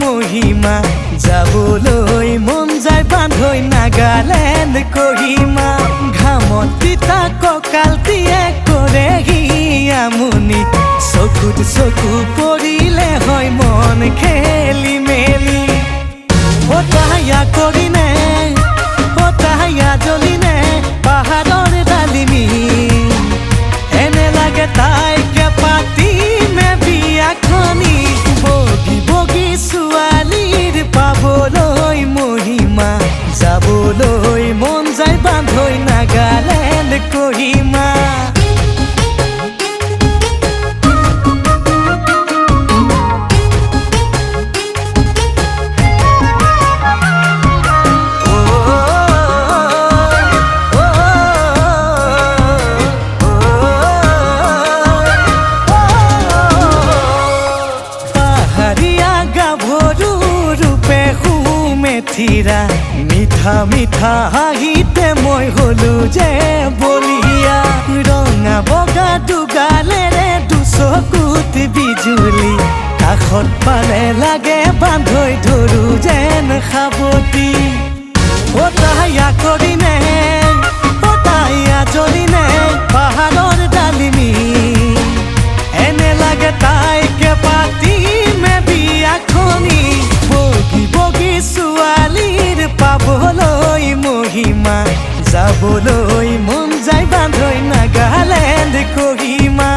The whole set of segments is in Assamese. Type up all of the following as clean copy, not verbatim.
মহিমা যাবলৈ মন যায় বান্ধৈ নাগালেণ্ড কহিমা ঘামত তিতা কঁকালটিয়ে কৰেহি আমনি চকুত চকু পৰিলে হয় মন খেলি মেলি অতায়া কৰিনে অতায়া জ্বলিনে পাহাৰৰ ডালিমি এনে লাগে তাইকে পাতিমে বিয়াখনি বগী বগী ছোৱালীৰ পাবলৈ মহিমা যাবলৈ মন যায় বান্ধৈ নাগালেণ্ড কহিমা থিৰা মিঠা মিঠা হাঁহিতে মই হলো যে বলিয়া ৰঙা বগা দুগালেৰে দুচকুত বিজুলি কাষত পালে লাগে বান্ধৈ ধৰো যেন সাৱতি অতায়া কৰিনে অতায়া জ্বলিনে পাহাৰৰ ডালিমি এনে লাগে তাইকে পাতিমে বিয়াখনি বগী বগী ছোৱালীৰ পাবলৈ মহিমা যাবলৈ মন যায় বান্ধৈ নাগালেণ্ড কহিমা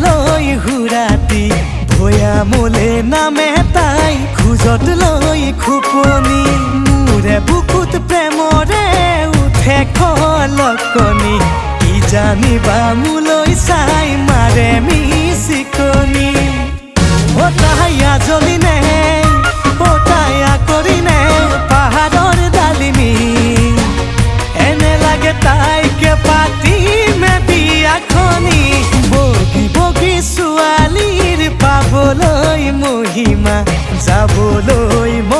লৈ হুৰাতি ভয়া মোলে নামে তাই খোজত লৈ খুপনি মোৰে বুকুত প্ৰেমৰে উঠে খলকনি কি জানিবা মোলৈ চাই মাৰে মিচিকনি অতায়া জ্বলিনে অতায়া কৰিনে পাহাৰৰ ডালিমি এনে লাগে তাইকে পাতিমে বিয়াখনি বগী বগী ছোৱালীৰ পাবলৈ মহিমা যাবলৈ